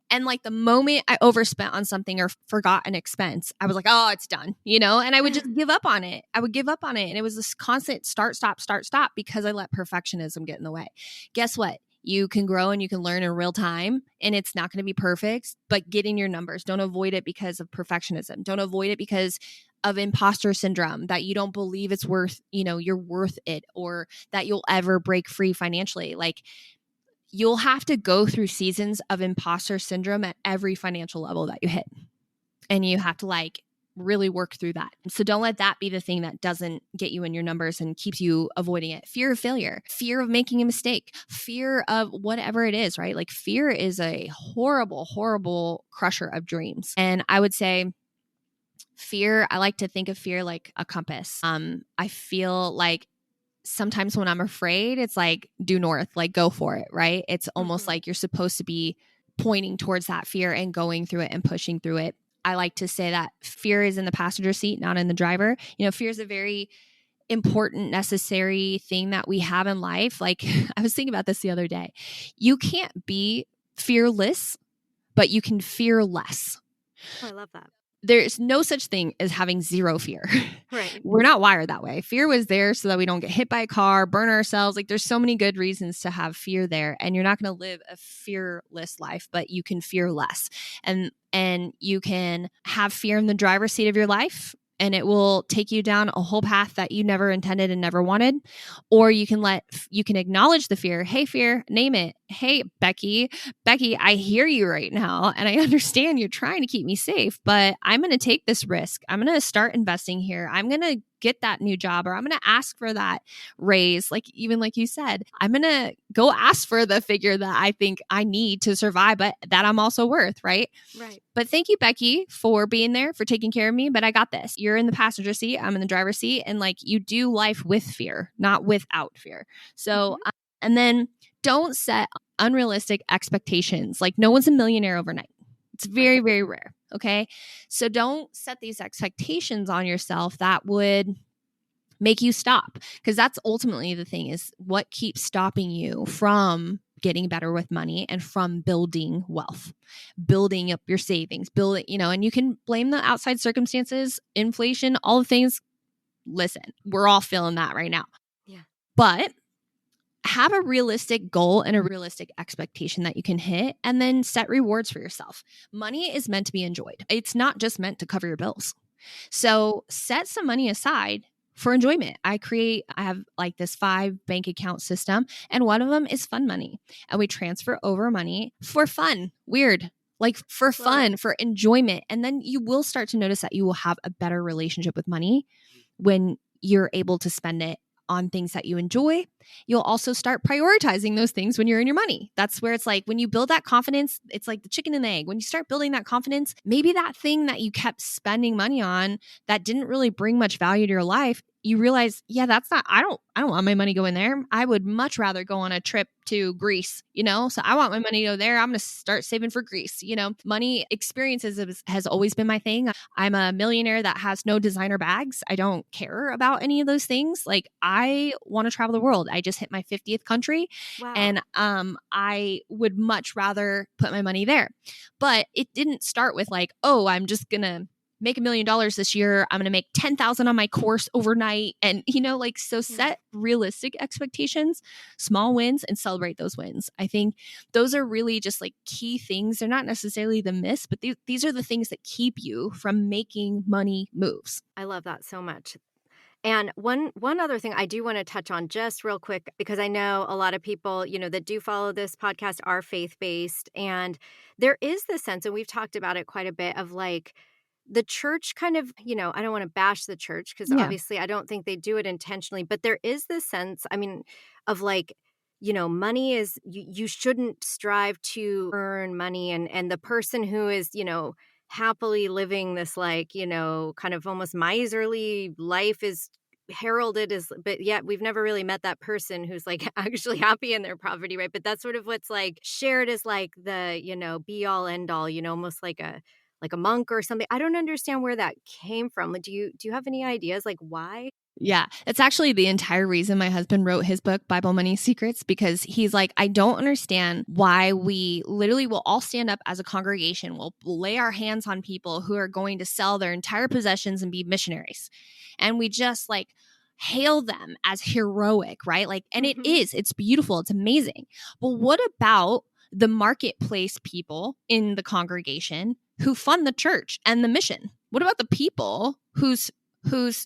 And like the moment I overspent on something or forgot an expense, I was like, oh, it's done, and I would just give up on it. I would give up on it. And it was this constant start, stop because I let perfectionism get in the way. Guess what? You can grow and you can learn in real time, and it's not going to be perfect, but get in your numbers. Don't avoid it because of perfectionism. Don't avoid it because of imposter syndrome, that you don't believe it's worth, you're worth it, or that you'll ever break free financially. Like, you'll have to go through seasons of imposter syndrome at every financial level that you hit. And you have to really work through that. So don't let that be the thing that doesn't get you in your numbers and keeps you avoiding it. Fear of failure, fear of making a mistake, fear of whatever it is, right? Like, fear is a horrible, horrible crusher of dreams. And I would say fear, I like to think of fear like a compass. I feel like sometimes when I'm afraid, it's like due north, like go for it, right? It's almost like you're supposed to be pointing towards that fear and going through it and pushing through it. I like to say that fear is in the passenger seat, not in the driver. Fear is a very important, necessary thing that we have in life. Like, I was thinking about this the other day. You can't be fearless, but you can fear less. Oh, I love that. There's no such thing as having zero fear. Right. We're not wired that way. Fear was there so that we don't get hit by a car, burn ourselves. Like, there's so many good reasons to have fear there, and you're not going to live a fearless life, but you can fear less. And you can have fear in the driver's seat of your life, and it will take you down a whole path that you never intended and never wanted. Or you can acknowledge the fear. Hey, fear, name it. Hey, Becky, I hear you right now. And I understand you're trying to keep me safe, but I'm going to take this risk. I'm going to start investing here. I'm going to get that new job, or I'm going to ask for that raise. Like you said, I'm going to go ask for the figure that I think I need to survive, but that I'm also worth. Right. Right. But thank you, Becky, for being there, for taking care of me. But I got this. You're in the passenger seat. I'm in the driver's seat. And you do life with fear, not without fear. So, and then don't set unrealistic expectations. Like, no one's a millionaire overnight. It's very, very rare. Okay. So don't set these expectations on yourself that would make you stop, because that's ultimately the thing, is what keeps stopping you from getting better with money and from building wealth, building up your savings, and you can blame the outside circumstances, inflation, all the things. Listen, we're all feeling that right now. Yeah. But have a realistic goal and a realistic expectation that you can hit, and then set rewards for yourself. Money is meant to be enjoyed. It's not just meant to cover your bills. So set some money aside for enjoyment. I have this 5 bank account system, and one of them is fun money. And we transfer over money for fun. Weird. For fun, for enjoyment. And then you will start to notice that you will have a better relationship with money when you're able to spend it on things that you enjoy. You'll also start prioritizing those things when you're in your money. That's where it's when you build that confidence, it's like the chicken and the egg. When you start building that confidence, maybe that thing that you kept spending money on that didn't really bring much value to your life, you realize, yeah, I don't want my money going there. I would much rather go on a trip to Greece, so I want my money to go there. I'm going to start saving for Greece. Money experiences has always been my thing. I'm a millionaire that has no designer bags. I don't care about any of those things. I want to travel the world. I just hit my 50th country. Wow. And I would much rather put my money there. But it didn't start with I'm just going to make $1 million this year. I'm going to make 10,000 on my course overnight. And, so set realistic expectations, small wins, and celebrate those wins. I think those are really just key things. They're not necessarily the myths, but these are the things that keep you from making money moves. I love that so much. And one other thing I do want to touch on just real quick, because I know a lot of people, that do follow this podcast are faith-based. And there is this sense, and we've talked about it quite a bit, of the church kind of, I don't want to bash the church, because obviously I don't think they do it intentionally, but there is this sense, of money is, you shouldn't strive to earn money. And the person who is, happily living this kind of almost miserly life is heralded as, but yet we've never really met that person who's actually happy in their poverty, right? But that's sort of what's shared as the, be all end all, almost like a monk or something. I don't understand where that came from. Do you have any ideas why? Yeah, it's actually the entire reason my husband wrote his book, Bible Money Secrets, because he's like, I don't understand why we literally will all stand up as a congregation. We'll lay our hands on people who are going to sell their entire possessions and be missionaries. And we just like hail them as heroic, right? Like, and it is, it's beautiful, it's amazing. Well, what about the marketplace people in the congregation who fund the church and the mission? What about the people whose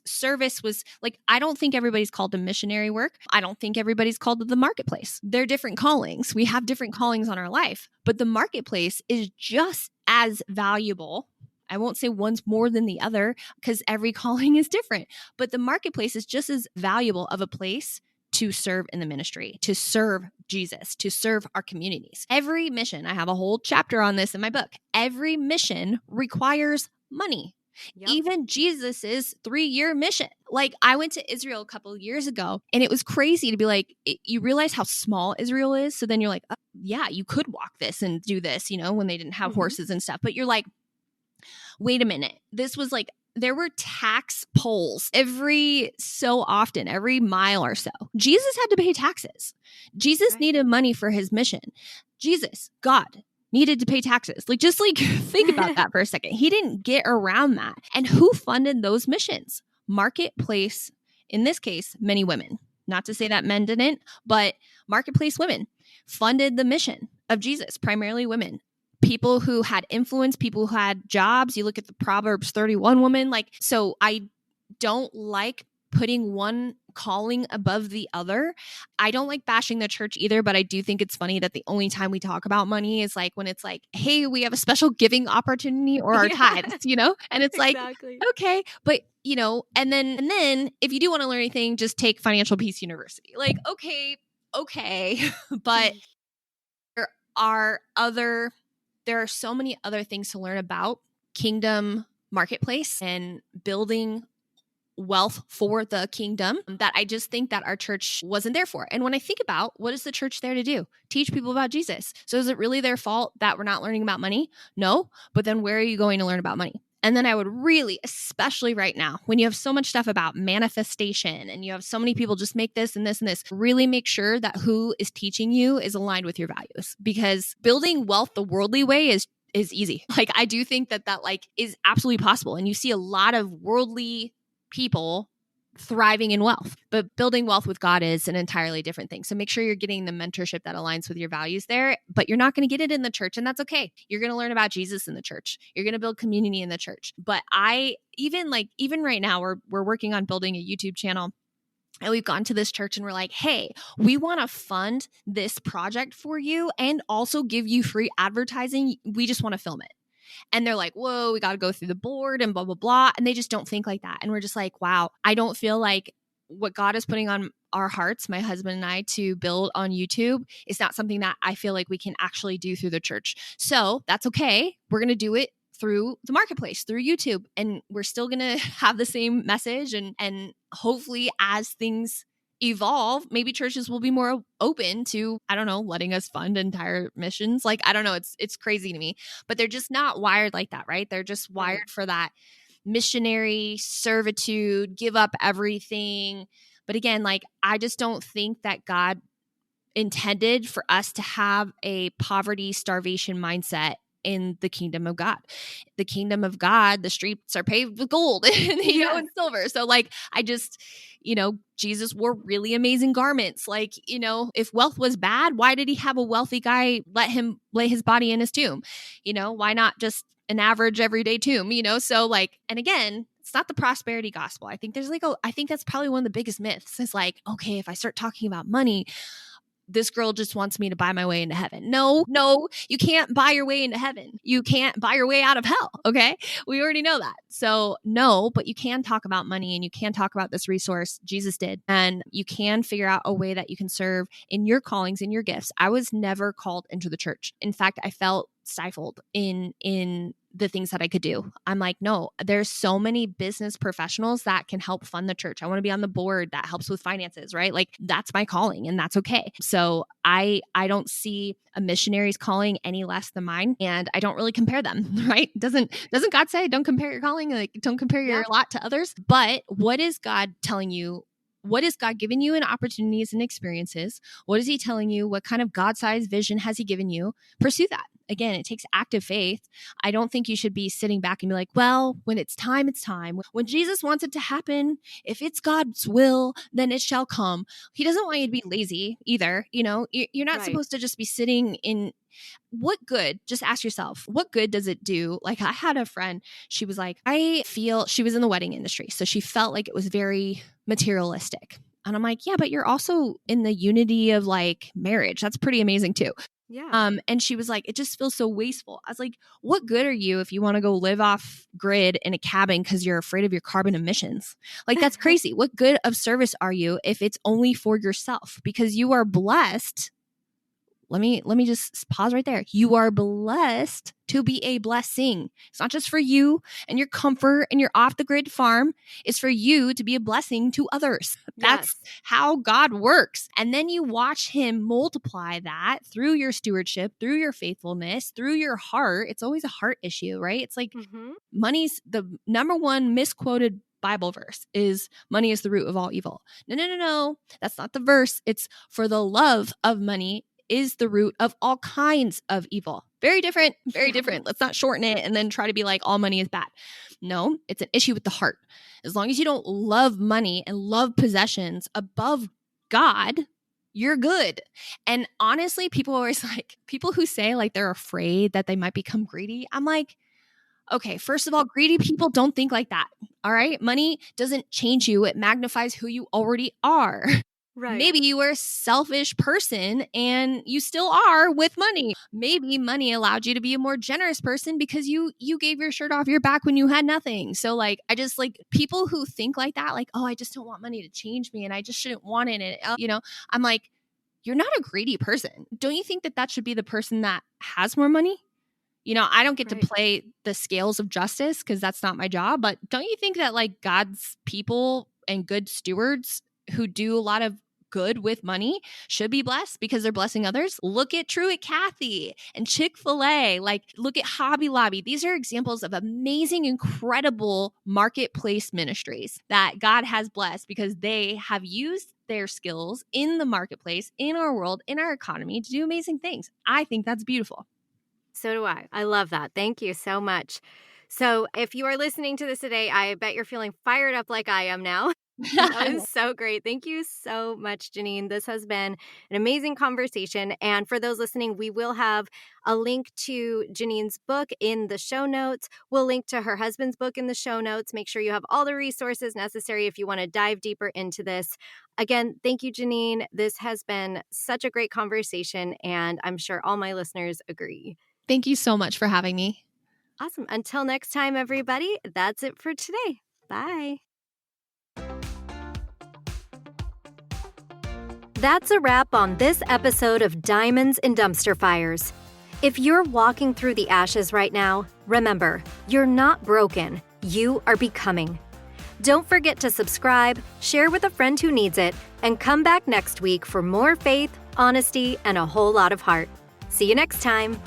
service was like, I don't think everybody's called to missionary work. I don't think everybody's called to the marketplace. They're different callings. We have different callings on our life, but the marketplace is just as valuable. I won't say one's more than the other because every calling is different, but the marketplace is just as valuable of a place to serve in the ministry, to serve Jesus, to serve our communities. Every mission, I have a whole chapter on this in my book. Every mission requires money. Yep. Even Jesus's 3-year mission. Like, I went to Israel a couple of years ago, and it was crazy to be like, you realize how small Israel is. So then you're like, oh, yeah, you could walk this and do this, when they didn't have horses and stuff. But you're like, wait a minute. This was like, there were tax poles every so often, every mile or so. Jesus had to pay taxes. Jesus needed money for his mission. Jesus, God, needed to pay taxes. Just think about that for a second. He didn't get around that. And who funded those missions? Marketplace, in this case, many women. Not to say that men didn't, but marketplace women funded the mission of Jesus, primarily women. People who had influence, people who had jobs. You look at the Proverbs 31 woman. So I don't like putting one calling above the other. I don't like bashing the church either, but I do think it's funny that the only time we talk about money is like when it's like, hey, we have a special giving opportunity or our tithes, and it's like, okay, but and then if you do want to learn anything, just take Financial Peace University. Like, okay, but there are so many other things to learn about kingdom marketplace and building wealth for the kingdom that I just think that our church wasn't there for. And when I think about what is the church there to do? Teach people about Jesus. So is it really their fault that we're not learning about money? No. But then where are you going to learn about money? And then I would really, especially right now, when you have so much stuff about manifestation and you have so many people just make this and this and this, really make sure that who is teaching you is aligned with your values, because building wealth the worldly way is easy. I do think that is absolutely possible. And you see a lot of worldly people thriving in wealth, but building wealth with God is an entirely different thing. So make sure you're getting the mentorship that aligns with your values there, but you're not going to get it in the church, and that's okay. You're going to learn about Jesus in the church. You're going to build community in the church. But even right now, we're working on building a YouTube channel. And we've gone to this church and we're like, hey, we want to fund this project for you and also give you free advertising. We just want to film it. And they're like, whoa, we got to go through the board and blah, blah, blah. And they just don't think like that. And we're just like, wow, I don't feel like what God is putting on our hearts, my husband and I, to build on YouTube is not something that I feel like we can actually do through the church. So that's okay. We're going to do it through the marketplace, through YouTube. And we're still going to have the same message. And hopefully as things evolve, maybe churches will be more open to, I don't know, letting us fund entire missions. I don't know. It's crazy to me, but they're just not wired like that, right? They're just wired for that missionary servitude, give up everything. But again, I just don't think that God intended for us to have a poverty, starvation mindset in the kingdom of God. The kingdom of God, the streets are paved with gold and, and silver. So I just, Jesus wore really amazing garments. If wealth was bad, why did he have a wealthy guy let him lay his body in his tomb? Why not just an average everyday tomb, So and again, it's not the prosperity gospel. I think I think that's probably one of the biggest myths is okay, if I start talking about money, this girl just wants me to buy my way into heaven. No, you can't buy your way into heaven. You can't buy your way out of hell. Okay. We already know that. So no, but you can talk about money and you can talk about this resource. Jesus did. And you can figure out a way that you can serve in your callings, in your gifts. I was never called into the church. In fact, I felt stifled in the things that I could do. I'm like, no, there's so many business professionals that can help fund the church. I want to be on the board that helps with finances, right? Like that's my calling and that's okay. So I don't see a missionary's calling any less than mine, and I don't really compare them, right? Doesn't God say don't compare your calling? Like don't compare your lot to others? But what is God telling you? What is God giving you in opportunities and experiences? What is he telling you? What kind of God-sized vision has he given you? Pursue that. Again, it takes active faith. I don't think you should be sitting back and be like, well, when it's time, it's time. When Jesus wants it to happen, if it's God's will, then it shall come. He doesn't want you to be lazy either. You know, you're not supposed to just be sitting in what good, just ask yourself, what good does it do? Like I had a friend, she was like, I feel she was in the wedding industry. So she felt like it was very materialistic. And I'm like, yeah, but you're also in the unity of like marriage. That's pretty amazing too. Yeah. And she was like, it just feels so wasteful. I was like, what good are you if you want to go live off grid in a cabin because you're afraid of your carbon emissions? Like, that's crazy. What good of service are you if it's only for yourself? Because you are blessed. Let me just pause right there. You are blessed to be a blessing. It's not just for you and your comfort and your off the grid farm. It's for you to be a blessing to others. That's how God works. And then you watch him multiply that through your stewardship, through your faithfulness, through your heart. It's always a heart issue, right? It's like money's the number one misquoted Bible verse is money is the root of all evil. No. That's not the verse. It's for the love of money is the root of all kinds of evil. Very different, very different. Let's not shorten it and then try to be like all money is bad. No, it's an issue with the heart. As long as you don't love money and love possessions above God, you're good. And honestly, people always like, people who say like they're afraid that they might become greedy. I'm like, okay, first of all, greedy people don't think like that. All right. Money doesn't change you. It magnifies who you already are. Right. Maybe you were a selfish person and you still are with money. Maybe money allowed you to be a more generous person because you gave your shirt off your back when you had nothing. So like, I just like people who think like that, like, oh, I just don't want money to change me and I just shouldn't want it. And, you know, I'm like, you're not a greedy person. Don't you think that that should be the person that has more money? You know, I don't get to play the scales of justice because that's not my job. But don't you think that like God's people and good stewards who do a lot of good with money should be blessed because they're blessing others? Look at Truett Cathy and Chick-fil-A. Like, look at Hobby Lobby. These are examples of amazing, incredible marketplace ministries that God has blessed because they have used their skills in the marketplace, in our world, in our economy to do amazing things. I think that's beautiful. So do I. I love that. Thank you so much. So if you are listening to this today, I bet you're feeling fired up like I am now. That was so great. Thank you so much, Janine. This has been an amazing conversation. And for those listening, we will have a link to Janine's book in the show notes. We'll link to her husband's book in the show notes. Make sure you have all the resources necessary if you want to dive deeper into this. Again, thank you, Janine. This has been such a great conversation, and I'm sure all my listeners agree. Thank you so much for having me. Awesome. Until next time, everybody, that's it for today. Bye. That's a wrap on this episode of Diamonds and Dumpster Fires. If you're walking through the ashes right now, remember, you're not broken. You are becoming. Don't forget to subscribe, share with a friend who needs it, and come back next week for more faith, honesty, and a whole lot of heart. See you next time.